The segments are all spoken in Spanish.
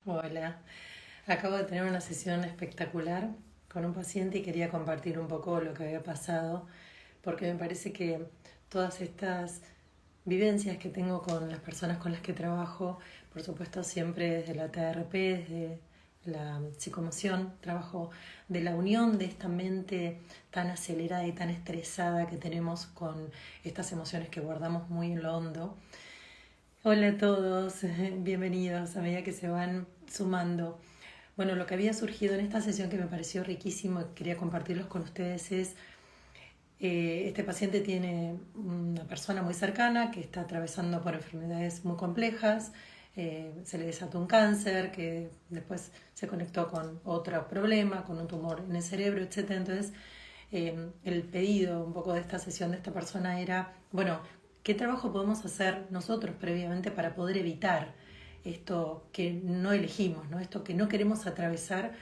Hola, acabo de tener una sesión espectacular con un paciente y quería compartir un poco lo que había pasado porque me parece que todas estas vivencias que tengo con las personas con las que trabajo, por supuesto siempre desde la TRP, desde la psicomoción, trabajo de la unión de esta mente tan acelerada y tan estresada que tenemos con estas emociones que guardamos muy en lo hondo. Hola a todos, bienvenidos a medida que se van sumando. Bueno, lo que había surgido en esta sesión que me pareció riquísimo y quería compartirlos con ustedes es, este paciente tiene una persona muy cercana que está atravesando por enfermedades muy complejas, se le desató un cáncer que después se conectó con otro problema, con un tumor en el cerebro, etc. Entonces, el pedido un poco de esta sesión de esta persona era, bueno, ¿qué trabajo podemos hacer nosotros previamente para poder evitar esto que no elegimos, ¿no? Esto que no queremos atravesar,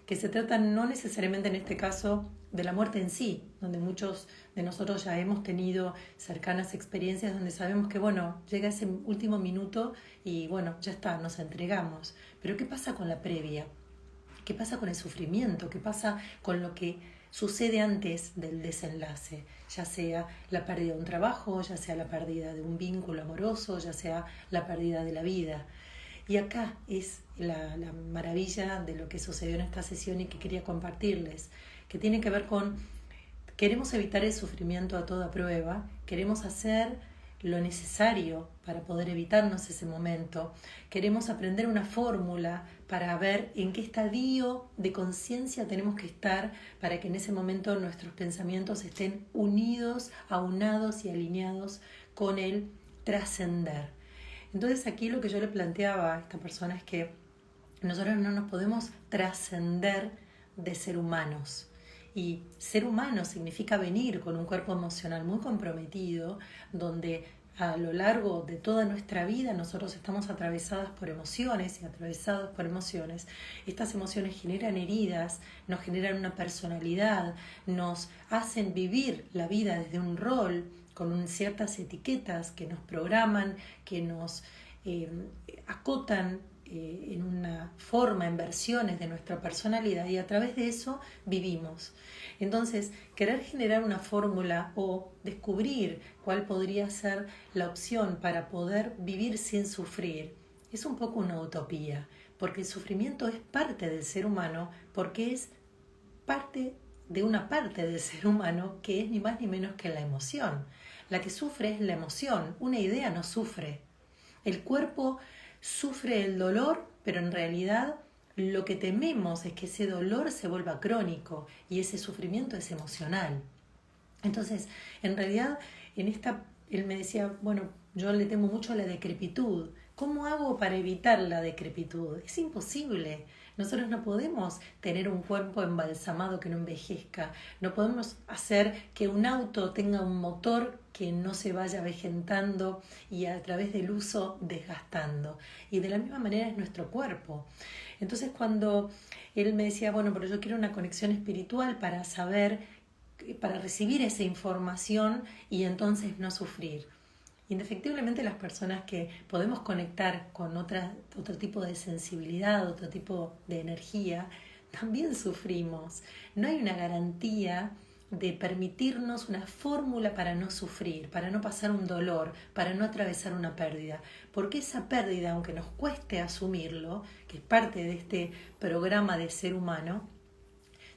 que se trata no necesariamente en este caso de la muerte en sí, donde muchos de nosotros ya hemos tenido cercanas experiencias donde sabemos que, bueno, llega ese último minuto y, bueno, ya está, nos entregamos. Pero ¿qué pasa con la previa? ¿Qué pasa con el sufrimiento? ¿Qué pasa con lo que sucede antes del desenlace? Ya sea la pérdida de un trabajo, ya sea la pérdida de un vínculo amoroso, ya sea la pérdida de la vida. Y acá es la maravilla de lo que sucedió en esta sesión y que quería compartirles, que tiene que ver con, queremos evitar el sufrimiento a toda prueba, queremos hacer lo necesario para poder evitarnos ese momento, queremos aprender una fórmula para ver en qué estadio de conciencia tenemos que estar para que en ese momento nuestros pensamientos estén unidos, aunados y alineados con el trascender. Entonces aquí lo que yo le planteaba a esta persona es que nosotros no nos podemos trascender de ser humanos. Y ser humano significa venir con un cuerpo emocional muy comprometido, donde a lo largo de toda nuestra vida nosotros estamos atravesadas por emociones y atravesados por emociones. Estas emociones generan heridas, nos generan una personalidad, nos hacen vivir la vida desde un rol, con ciertas etiquetas que nos programan, que nos eh, acotan en una forma, en versiones de nuestra personalidad y a través de eso vivimos. Entonces, querer generar una fórmula o descubrir cuál podría ser la opción para poder vivir sin sufrir es un poco una utopía, porque el sufrimiento es parte del ser humano, porque es parte de una parte del ser humano que es ni más ni menos que la emoción. La que sufre es la emoción, una idea no sufre. El cuerpo sufre el dolor, pero en realidad lo que tememos es que ese dolor se vuelva crónico y ese sufrimiento es emocional. Entonces, en realidad, él me decía, bueno, yo le temo mucho a la decrepitud. ¿Cómo hago para evitar la decrepitud? Es imposible. Nosotros no podemos tener un cuerpo embalsamado que no envejezca. No podemos hacer que un auto tenga un motor que no se vaya avejentando y a través del uso desgastando. Y de la misma manera es nuestro cuerpo. Entonces cuando él me decía, bueno, pero yo quiero una conexión espiritual para saber, para recibir esa información y entonces no sufrir. Indefectiblemente las personas que podemos conectar con otro tipo de sensibilidad, otro tipo de energía, también sufrimos. No hay una garantía de permitirnos una fórmula para no sufrir, para no pasar un dolor, para no atravesar una pérdida. Porque esa pérdida, aunque nos cueste asumirlo, que es parte de este programa de ser humano,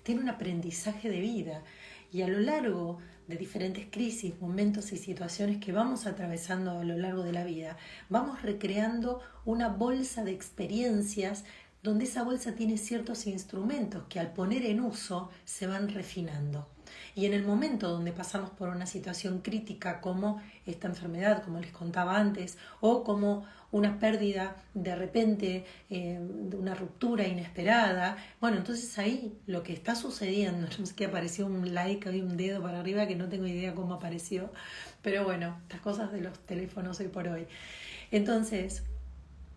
tiene un aprendizaje de vida. Y a lo largo de diferentes crisis, momentos y situaciones que vamos atravesando a lo largo de la vida, vamos recreando una bolsa de experiencias donde esa bolsa tiene ciertos instrumentos que al poner en uso se van refinando. Y en el momento donde pasamos por una situación crítica como esta enfermedad, como les contaba antes, o como una pérdida de repente, de una ruptura inesperada, bueno, entonces ahí lo que está sucediendo, no sé que apareció un like, hay un dedo para arriba que no tengo idea cómo apareció, pero bueno, estas cosas de los teléfonos hoy por hoy. Entonces,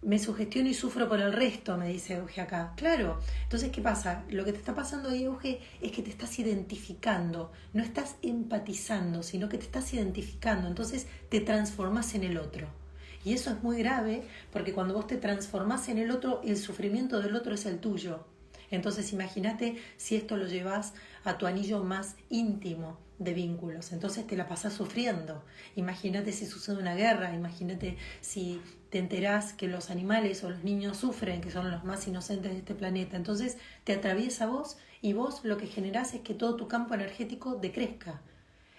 me sugestiono y sufro por el resto, me dice Euge acá. Claro, entonces, ¿qué pasa? Lo que te está pasando ahí, Euge, es que te estás identificando, no estás empatizando, sino que te estás identificando, entonces te transformas en el otro. Y eso es muy grave porque cuando vos te transformás en el otro, el sufrimiento del otro es el tuyo. Entonces imagínate si esto lo llevas a tu anillo más íntimo de vínculos, entonces te la pasás sufriendo. Imagínate si sucede una guerra, imagínate si te enterás que los animales o los niños sufren, que son los más inocentes de este planeta. Entonces te atraviesa vos y vos lo que generás es que todo tu campo energético decrezca.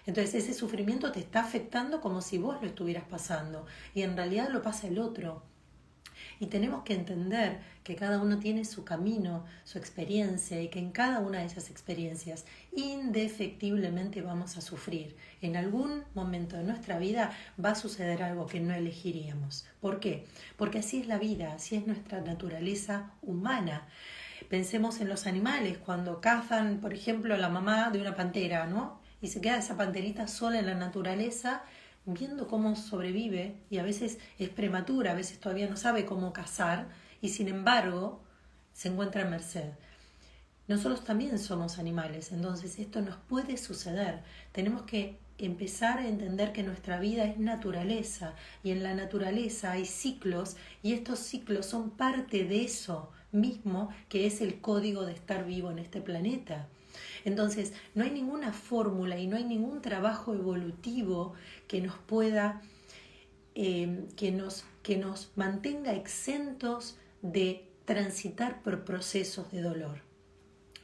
Entonces ese sufrimiento te está afectando como si vos lo estuvieras pasando y en realidad lo pasa el otro. Y tenemos que entender que cada uno tiene su camino, su experiencia y que en cada una de esas experiencias indefectiblemente vamos a sufrir. En algún momento de nuestra vida va a suceder algo que no elegiríamos. ¿Por qué? Porque así es la vida, así es nuestra naturaleza humana. Pensemos en los animales, cuando cazan, por ejemplo, la mamá de una pantera, ¿no? Y se queda esa panterita sola en la naturaleza, viendo cómo sobrevive, y a veces es prematura, a veces todavía no sabe cómo cazar, y sin embargo se encuentra en merced. Nosotros también somos animales, entonces esto nos puede suceder. Tenemos que empezar a entender que nuestra vida es naturaleza, y en la naturaleza hay ciclos, y estos ciclos son parte de eso mismo que es el código de estar vivo en este planeta. Entonces, no hay ninguna fórmula y no hay ningún trabajo evolutivo que nos pueda, que nos mantenga exentos de transitar por procesos de dolor.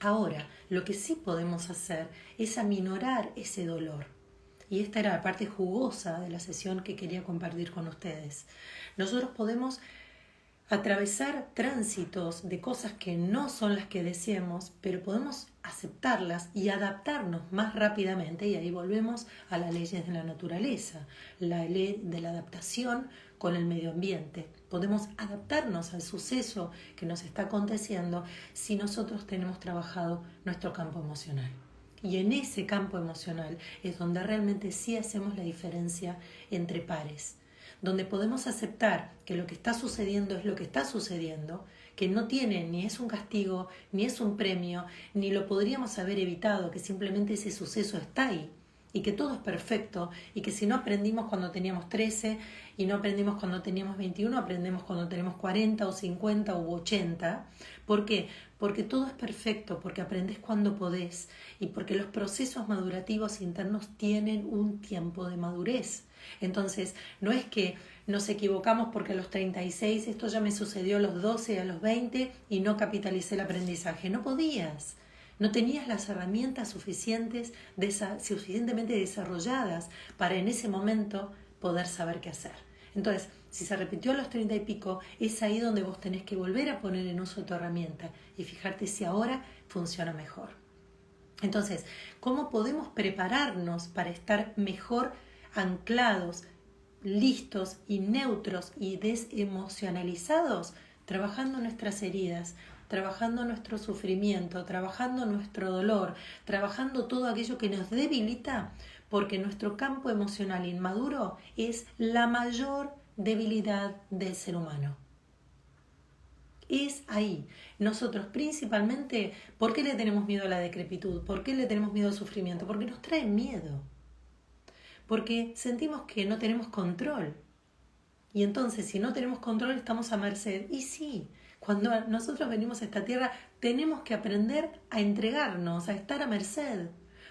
Ahora, lo que sí podemos hacer es aminorar ese dolor. Y esta era la parte jugosa de la sesión que quería compartir con ustedes. Nosotros podemos atravesar tránsitos de cosas que no son las que deseemos, pero podemos aceptarlas y adaptarnos más rápidamente, y ahí volvemos a las leyes de la naturaleza, la ley de la adaptación con el medio ambiente. Podemos adaptarnos al suceso que nos está aconteciendo si nosotros tenemos trabajado nuestro campo emocional. Y en ese campo emocional es donde realmente sí hacemos la diferencia entre pares, donde podemos aceptar que lo que está sucediendo es lo que está sucediendo, que no tiene ni es un castigo, ni es un premio, ni lo podríamos haber evitado, que simplemente ese suceso está ahí, y que todo es perfecto, y que si no aprendimos cuando teníamos 13, y no aprendimos cuando teníamos 21, aprendemos cuando tenemos 40 o 50 u 80. ¿Por qué? Porque todo es perfecto, porque aprendés cuando podés, y porque los procesos madurativos internos tienen un tiempo de madurez. Entonces, no es que nos equivocamos porque a los 36 esto ya me sucedió a los 12, a los 20 y no capitalicé el aprendizaje. No podías, no tenías las herramientas suficientemente desarrolladas para en ese momento poder saber qué hacer. Entonces, si se repitió a los 30 y pico, es ahí donde vos tenés que volver a poner en uso tu herramienta y fijarte si ahora funciona mejor. Entonces, ¿cómo podemos prepararnos para estar mejor anclados, listos y neutros y desemocionalizados? Trabajando nuestras heridas, trabajando nuestro sufrimiento, trabajando nuestro dolor, trabajando todo aquello que nos debilita, porque nuestro campo emocional inmaduro es la mayor debilidad del ser humano. Es ahí. Nosotros principalmente, ¿por qué le tenemos miedo a la decrepitud? ¿Por qué le tenemos miedo al sufrimiento? Porque nos trae miedo. Porque sentimos que no tenemos control. Y entonces, si no tenemos control, estamos a merced. Y sí, cuando nosotros venimos a esta tierra, tenemos que aprender a entregarnos, a estar a merced.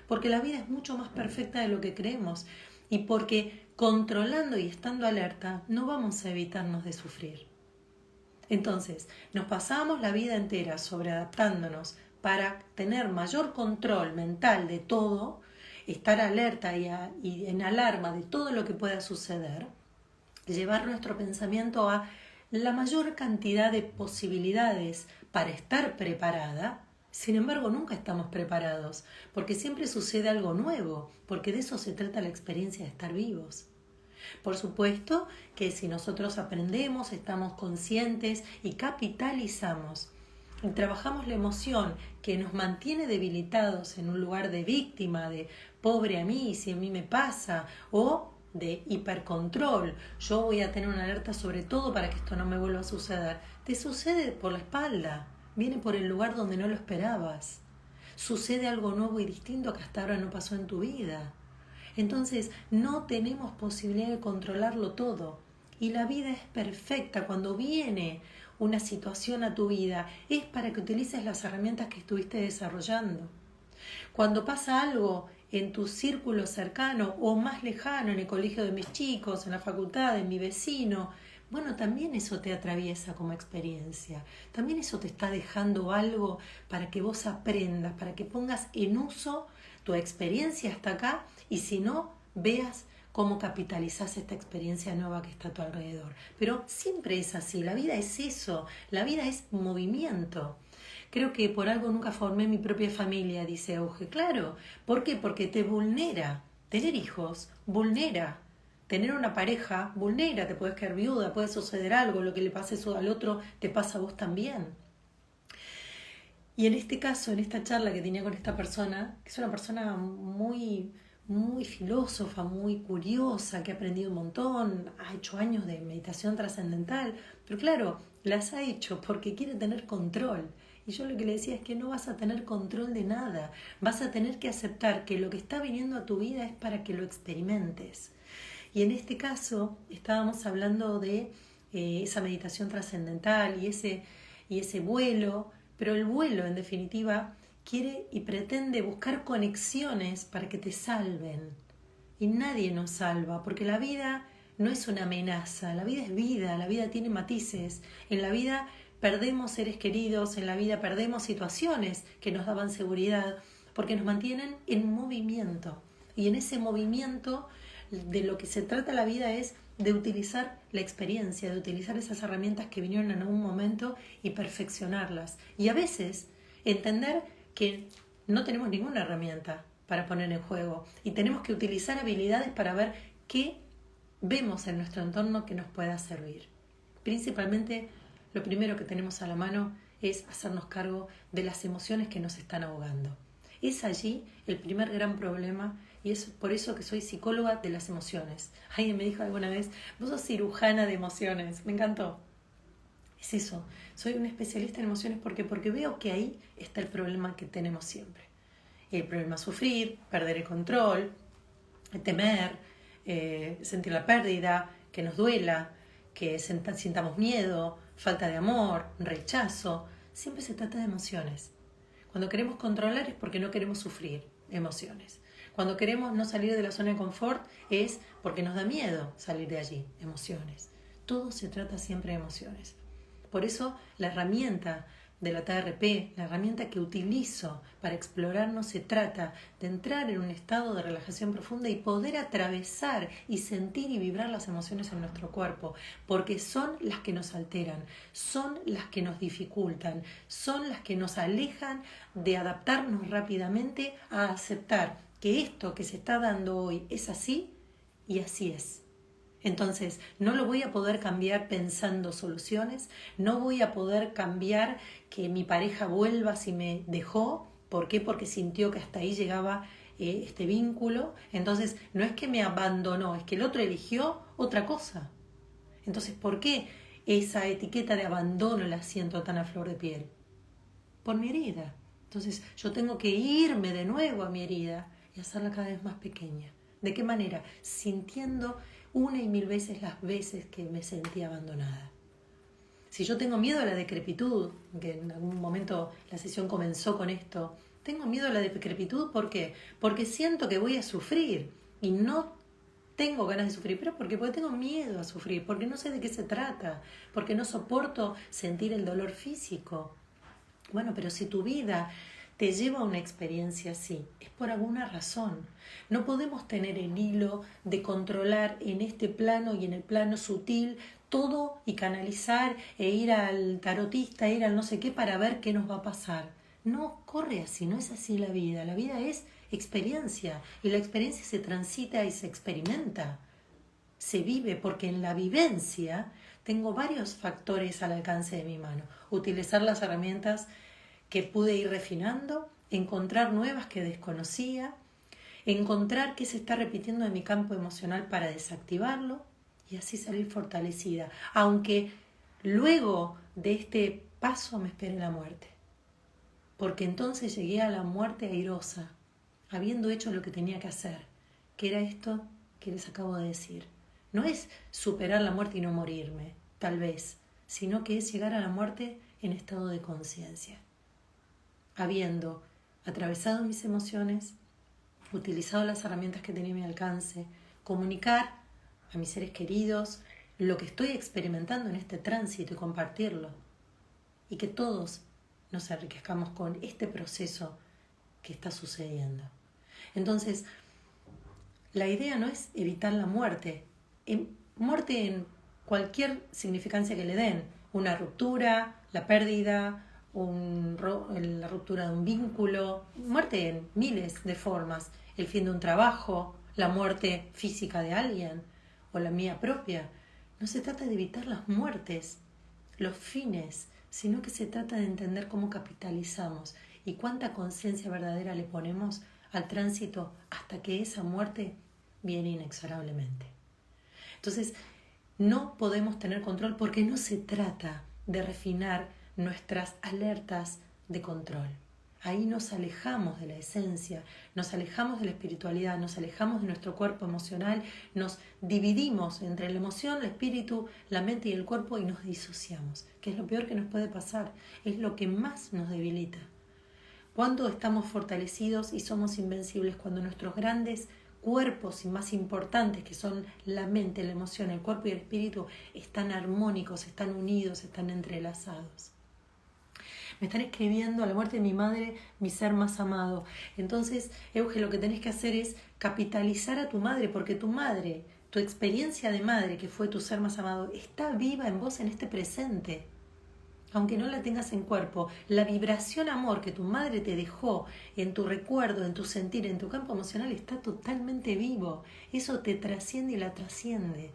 Porque la vida es mucho más perfecta de lo que creemos. Y porque controlando y estando alerta, no vamos a evitarnos de sufrir. Entonces, nos pasamos la vida entera sobreadaptándonos para tener mayor control mental de todo, estar alerta y en alarma de todo lo que pueda suceder, llevar nuestro pensamiento a la mayor cantidad de posibilidades para estar preparada. Sin embargo, nunca estamos preparados, porque siempre sucede algo nuevo, porque de eso se trata la experiencia de estar vivos. Por supuesto que si nosotros aprendemos, estamos conscientes y capitalizamos y trabajamos la emoción que nos mantiene debilitados en un lugar de víctima, de pobre a mí, si a mí me pasa, o de hipercontrol, yo voy a tener una alerta sobre todo para que esto no me vuelva a suceder. Te sucede por la espalda, viene por el lugar donde no lo esperabas. Sucede algo nuevo y distinto que hasta ahora no pasó en tu vida. Entonces, no tenemos posibilidad de controlarlo todo. Y la vida es perfecta. Cuando viene una situación a tu vida, es para que utilices las herramientas que estuviste desarrollando. Cuando pasa algo en tu círculo cercano o más lejano, en el colegio de mis chicos, en la facultad, en mi vecino, bueno, también eso te atraviesa como experiencia. También eso te está dejando algo para que vos aprendas, para que pongas en uso tu experiencia hasta acá y si no, veas cómo capitalizás esta experiencia nueva que está a tu alrededor. Pero siempre es así, la vida es eso, la vida es movimiento. Creo que por algo nunca formé mi propia familia, dice Auge. Claro, ¿por qué? Porque te vulnera. Tener hijos vulnera. Tener una pareja vulnera, te puedes quedar viuda, puede suceder algo, lo que le pase eso al otro te pasa a vos también. Y en este caso, en esta charla que tenía con esta persona, que es una persona muy, muy filósofa, muy curiosa, que ha aprendido un montón, ha hecho años de meditación trascendental, pero claro, las ha hecho porque quiere tener control. Y yo lo que le decía es que no vas a tener control de nada, vas a tener que aceptar que lo que está viniendo a tu vida es para que lo experimentes. Y en este caso estábamos hablando de esa meditación trascendental y ese vuelo, pero el vuelo en definitiva quiere y pretende buscar conexiones para que te salven. Y nadie nos salva, porque la vida no es una amenaza, la vida es vida, la vida tiene matices. En la vida perdemos seres queridos, en la vida perdemos situaciones que nos daban seguridad, porque nos mantienen en movimiento. Y en ese movimiento de lo que se trata la vida es de utilizar la experiencia, de utilizar esas herramientas que vinieron en algún momento y perfeccionarlas. Y a veces entender que no tenemos ninguna herramienta para poner en juego y tenemos que utilizar habilidades para ver qué vemos en nuestro entorno que nos pueda servir. Principalmente, lo primero que tenemos a la mano es hacernos cargo de las emociones que nos están ahogando. Es allí el primer gran problema y es por eso que soy psicóloga de las emociones. Alguien me dijo alguna vez, vos sos cirujana de emociones. Me encantó. Es eso, soy una especialista en emociones porque veo que ahí está el problema que tenemos siempre. El problema es sufrir, perder el control, temer, sentir la pérdida, que nos duela, que sintamos miedo, falta de amor, rechazo. Siempre se trata de emociones. Cuando queremos controlar es porque no queremos sufrir emociones. Cuando queremos no salir de la zona de confort es porque nos da miedo salir de allí, emociones. Todo se trata siempre de emociones. Por eso la herramienta de la TRP, la herramienta que utilizo para explorarnos, se trata de entrar en un estado de relajación profunda y poder atravesar y sentir y vibrar las emociones en nuestro cuerpo, porque son las que nos alteran, son las que nos dificultan, son las que nos alejan de adaptarnos rápidamente a aceptar que esto que se está dando hoy es así y así es. Entonces, no lo voy a poder cambiar pensando soluciones, no voy a poder cambiar que mi pareja vuelva si me dejó. ¿Por qué? Porque sintió que hasta ahí llegaba este vínculo. Entonces, no es que me abandonó, es que el otro eligió otra cosa. Entonces, ¿por qué esa etiqueta de abandono la siento tan a flor de piel? Por mi herida. Entonces, yo tengo que irme de nuevo a mi herida y hacerla cada vez más pequeña. ¿De qué manera? Sintiendo una y mil veces las veces que me sentí abandonada. Si yo tengo miedo a la decrepitud, que en algún momento la sesión comenzó con esto, tengo miedo a la decrepitud, ¿por qué? Porque siento que voy a sufrir y no tengo ganas de sufrir, pero porque tengo miedo a sufrir, porque no sé de qué se trata, porque no soporto sentir el dolor físico. Bueno, pero si tu vida te lleva a una experiencia así, es por alguna razón. No podemos tener el hilo de controlar en este plano y en el plano sutil todo y canalizar e ir al tarotista, ir al no sé qué para ver qué nos va a pasar. No corre así, no es así la vida. La vida es experiencia y la experiencia se transita y se experimenta. Se vive porque en la vivencia tengo varios factores al alcance de mi mano. Utilizar las herramientas que pude ir refinando, encontrar nuevas que desconocía, encontrar qué se está repitiendo en mi campo emocional para desactivarlo y así salir fortalecida, aunque luego de este paso me espere la muerte, porque entonces llegué a la muerte airosa, habiendo hecho lo que tenía que hacer, que era esto que les acabo de decir. no es superar la muerte y no morirme, tal vez, sino que es llegar a la muerte en estado de conciencia, habiendo atravesado mis emociones, utilizado las herramientas que tenía a mi alcance, comunicar a mis seres queridos lo que estoy experimentando en este tránsito y compartirlo. Y que todos nos enriquezcamos con este proceso que está sucediendo. Entonces, la idea no es evitar la muerte. Muerte en cualquier significancia que le den. Una ruptura, la pérdida, la ruptura de un vínculo. Muerte en miles de formas. El fin de un trabajo, la muerte física de alguien o la mía propia. No se trata de evitar las muertes, los fines, sino que se trata de entender cómo capitalizamos y cuánta conciencia verdadera le ponemos al tránsito hasta que esa muerte viene inexorablemente. Entonces, no podemos tener control porque no se trata de refinar nuestras alertas de control. Ahí nos alejamos de la esencia, nos alejamos de la espiritualidad, nos alejamos de nuestro cuerpo emocional, nos dividimos entre la emoción, el espíritu, la mente y el cuerpo y nos disociamos, que es lo peor que nos puede pasar, es lo que más nos debilita. Cuando estamos fortalecidos y somos invencibles, cuando nuestros grandes cuerpos y más importantes, que son la mente, la emoción, el cuerpo y el espíritu, están armónicos, están unidos, están entrelazados. Me están escribiendo: a la muerte de mi madre, mi ser más amado. Entonces, Euge, lo que tenés que hacer es capitalizar a tu madre, porque tu madre, tu experiencia de madre, que fue tu ser más amado, está viva en vos en este presente. Aunque no la tengas en cuerpo, la vibración amor que tu madre te dejó en tu recuerdo, en tu sentir, en tu campo emocional, está totalmente vivo. Eso te trasciende y la trasciende.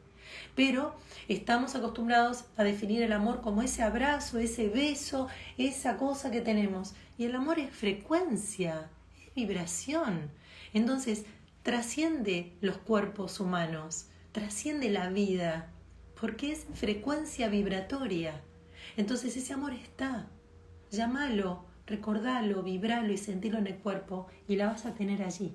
Pero estamos acostumbrados a definir el amor como ese abrazo, ese beso, esa cosa que tenemos. Y el amor es frecuencia, es vibración. Entonces, trasciende los cuerpos humanos, trasciende la vida, porque es frecuencia vibratoria. Entonces ese amor está. Llámalo, recordalo, vibralo y sentirlo en el cuerpo y la vas a tener allí.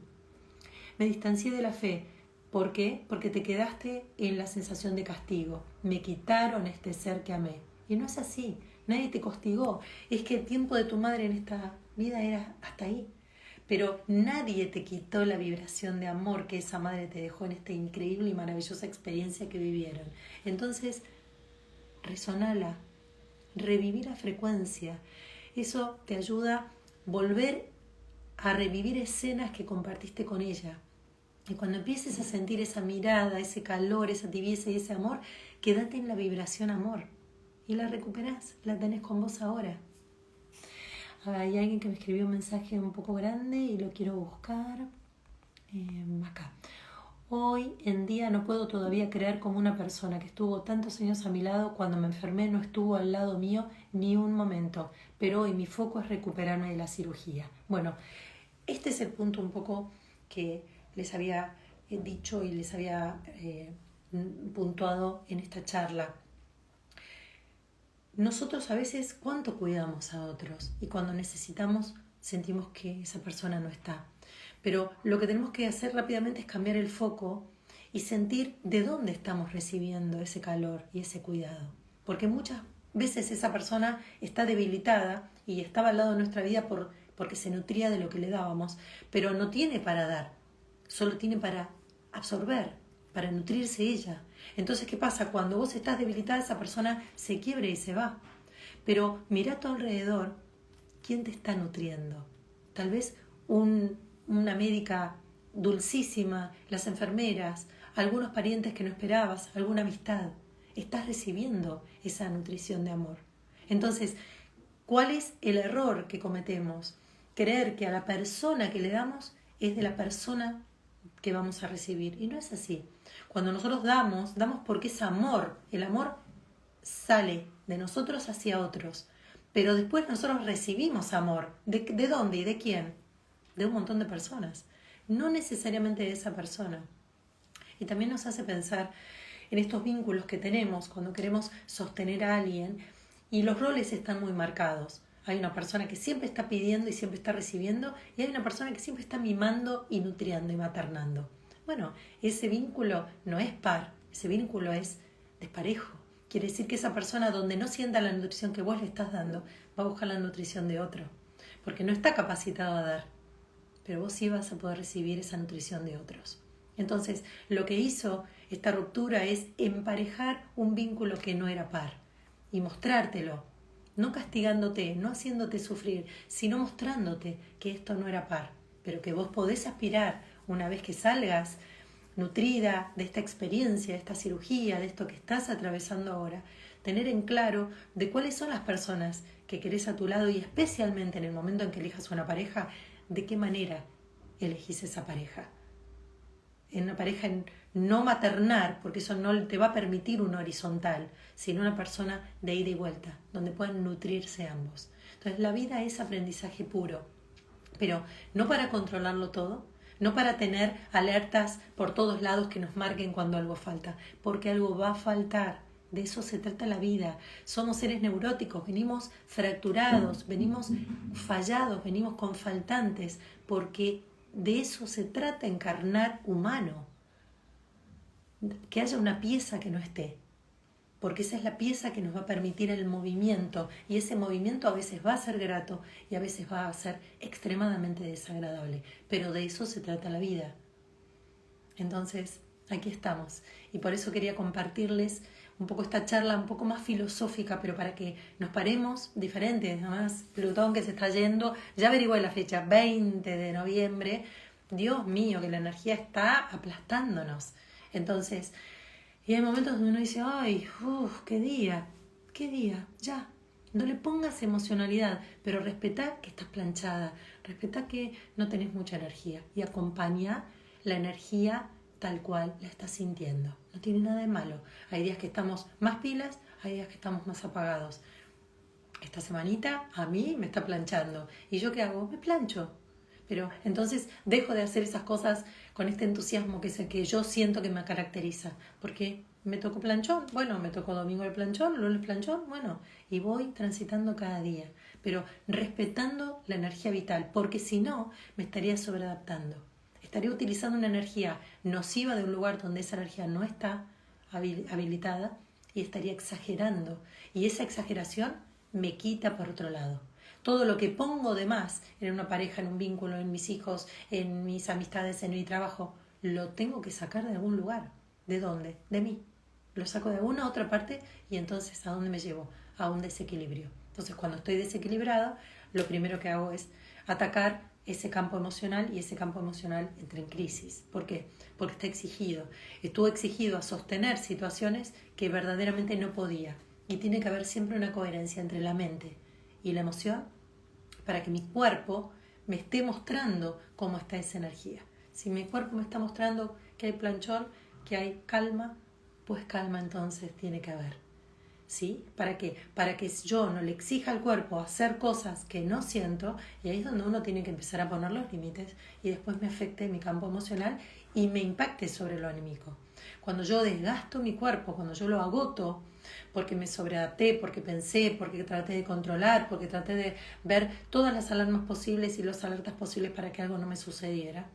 Me distancié de la fe. ¿Por qué? Porque te quedaste en la sensación de castigo. Me quitaron este ser que amé. Y no es así. Nadie te castigó. Es que el tiempo de tu madre en esta vida era hasta ahí. Pero nadie te quitó la vibración de amor que esa madre te dejó en esta increíble y maravillosa experiencia que vivieron. Entonces, resonala, revivir la frecuencia. Eso te ayuda a volver a revivir escenas que compartiste con ella. Y cuando empieces a sentir esa mirada, ese calor, esa tibieza y ese amor, quédate en la vibración amor y la recuperás, la tenés con vos ahora. Hay alguien que me escribió un mensaje un poco grande y lo quiero buscar acá. Hoy en día no puedo todavía creer como una persona que estuvo tantos años a mi lado, cuando me enfermé no estuvo al lado mío ni un momento, pero hoy mi foco es recuperarme de la cirugía. Bueno, este es el punto un poco que les había dicho y les había puntuado en esta charla. Nosotros a veces cuánto cuidamos a otros y cuando necesitamos sentimos que esa persona no está. Pero lo que tenemos que hacer rápidamente es cambiar el foco y sentir de dónde estamos recibiendo ese calor y ese cuidado. Porque muchas veces esa persona está debilitada y estaba al lado de nuestra vida porque se nutría de lo que le dábamos, pero no tiene para dar, solo tiene para absorber, para nutrirse ella. Entonces, ¿qué pasa? Cuando vos estás debilitada, esa persona se quiebra y se va. Pero mira a tu alrededor, ¿quién te está nutriendo? Tal vez una médica dulcísima, las enfermeras, algunos parientes que no esperabas, alguna amistad. Estás recibiendo esa nutrición de amor. Entonces, ¿cuál es el error que cometemos? Creer que a la persona que le damos es de la persona que vamos a recibir. Y no es así. Cuando nosotros damos porque es amor. El amor sale de nosotros hacia otros. Pero después nosotros recibimos amor. ¿De dónde y de quién? De un montón de personas. No necesariamente de esa persona. Y también nos hace pensar en estos vínculos que tenemos cuando queremos sostener a alguien y los roles están muy marcados. Hay una persona que siempre está pidiendo y siempre está recibiendo y hay una persona que siempre está mimando y nutriendo y maternando. Bueno, ese vínculo no es par, ese vínculo es desparejo. Quiere decir que esa persona donde no sienta la nutrición que vos le estás dando, va a buscar la nutrición de otro, porque no está capacitado a dar, pero vos sí vas a poder recibir esa nutrición de otros. Entonces, lo que hizo esta ruptura es emparejar un vínculo que no era par y mostrártelo, no castigándote, no haciéndote sufrir, sino mostrándote que esto no era par, pero que vos podés aspirar una vez que salgas nutrida de esta experiencia, de esta cirugía, de esto que estás atravesando ahora, tener en claro de cuáles son las personas que querés a tu lado y especialmente en el momento en que elijas una pareja, de qué manera elegís esa pareja. En una pareja no maternar, porque eso no te va a permitir un horizontal, sino una persona de ida y vuelta, donde puedan nutrirse ambos. Entonces la vida es aprendizaje puro, pero no para controlarlo todo, no para tener alertas por todos lados que nos marquen cuando algo falta, porque algo va a faltar. De eso se trata la vida. Somos seres neuróticos, venimos fracturados, venimos fallados, venimos con faltantes, porque de eso se trata encarnar humano. Que haya una pieza que no esté, porque esa es la pieza que nos va a permitir el movimiento, y ese movimiento a veces va a ser grato y a veces va a ser extremadamente desagradable, pero de eso se trata la vida. Entonces, aquí estamos, y por eso quería compartirles un poco esta charla un poco más filosófica, pero para que nos paremos diferentes. Además, Plutón que se está yendo, ya averigué la fecha, 20 de noviembre, Dios mío, que la energía está aplastándonos. Entonces, y hay momentos donde uno dice, ay, qué día, ya. No le pongas emocionalidad, pero respetá que estás planchada, respetá que no tenés mucha energía y acompañá la energía tal cual la estás sintiendo. No tiene nada de malo. Hay días que estamos más pilas, hay días que estamos más apagados. Esta semanita a mí me está planchando. ¿Y yo qué hago? Me plancho. Pero entonces dejo de hacer esas cosas con este entusiasmo que es el que yo siento que me caracteriza. Porque me tocó planchón, bueno, me tocó domingo el planchón, lunes planchón, bueno, y voy transitando cada día. Pero respetando la energía vital, porque si no, me estaría sobreadaptando. Estaría utilizando una energía nociva de un lugar donde esa energía no está habilitada y estaría exagerando. Y esa exageración me quita por otro lado. Todo lo que pongo de más en una pareja, en un vínculo, en mis hijos, en mis amistades, en mi trabajo, lo tengo que sacar de algún lugar. ¿De dónde? De mí. Lo saco de alguna otra parte y entonces ¿a dónde me llevo? A un desequilibrio. Entonces cuando estoy desequilibrada, lo primero que hago es atacar ese campo emocional y ese campo emocional entra en crisis. ¿Por qué? Porque está exigido. Estuvo exigido a sostener situaciones que verdaderamente no podía. Y tiene que haber siempre una coherencia entre la mente y la emoción para que mi cuerpo me esté mostrando cómo está esa energía. Si mi cuerpo me está mostrando que hay planchón, que hay calma, pues calma entonces tiene que haber. ¿Sí? ¿Para qué? Para que yo no le exija al cuerpo hacer cosas que no siento, y ahí es donde uno tiene que empezar a poner los límites y después me afecte mi campo emocional y me impacte sobre lo anímico. Cuando yo desgasto mi cuerpo, cuando yo lo agoto, porque me sobreadapté, porque pensé, porque traté de controlar, porque traté de ver todas las alarmas posibles y las alertas posibles para que algo no me sucediera,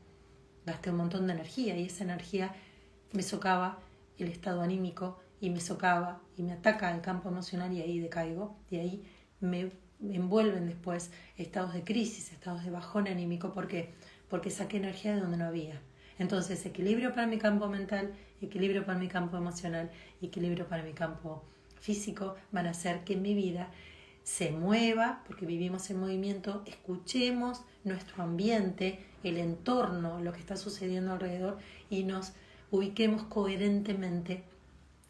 gasté un montón de energía y esa energía me socava el estado anímico y me socava y me ataca el campo emocional y ahí decaigo y ahí me envuelven después estados de crisis, estados de bajón anímico. ¿Por qué? Porque saqué energía de donde no había. Entonces, equilibrio para mi campo mental, equilibrio para mi campo emocional, equilibrio para mi campo físico van a hacer que mi vida se mueva, porque vivimos en movimiento, escuchemos nuestro ambiente, el entorno, lo que está sucediendo alrededor y nos ubiquemos coherentemente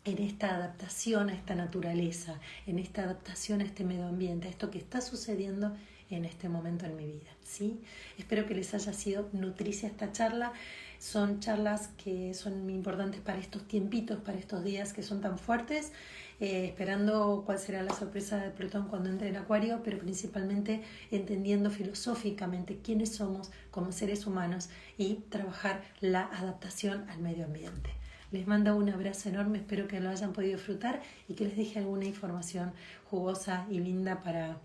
en esta adaptación a esta naturaleza, en esta adaptación a este medio ambiente, a esto que está sucediendo en este momento en mi vida, ¿sí? Espero que les haya sido nutricia esta charla. Son charlas que son muy importantes para estos tiempitos, para estos días que son tan fuertes, esperando cuál será la sorpresa de Plutón cuando entre en Acuario, pero principalmente entendiendo filosóficamente quiénes somos como seres humanos y trabajar la adaptación al medio ambiente. Les mando un abrazo enorme, espero que lo hayan podido disfrutar y que les deje alguna información jugosa y linda para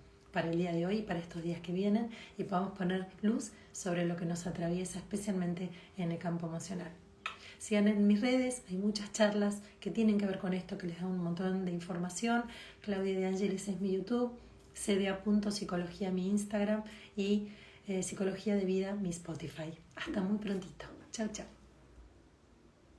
el día de hoy y para estos días que vienen y podamos poner luz sobre lo que nos atraviesa, especialmente en el campo emocional. Sigan en mis redes, hay muchas charlas que tienen que ver con esto, que les dan un montón de información. Claudia De Angelis es mi YouTube, cda.psicología mi Instagram y Psicología de Vida mi Spotify. Hasta muy prontito. Chao, chao.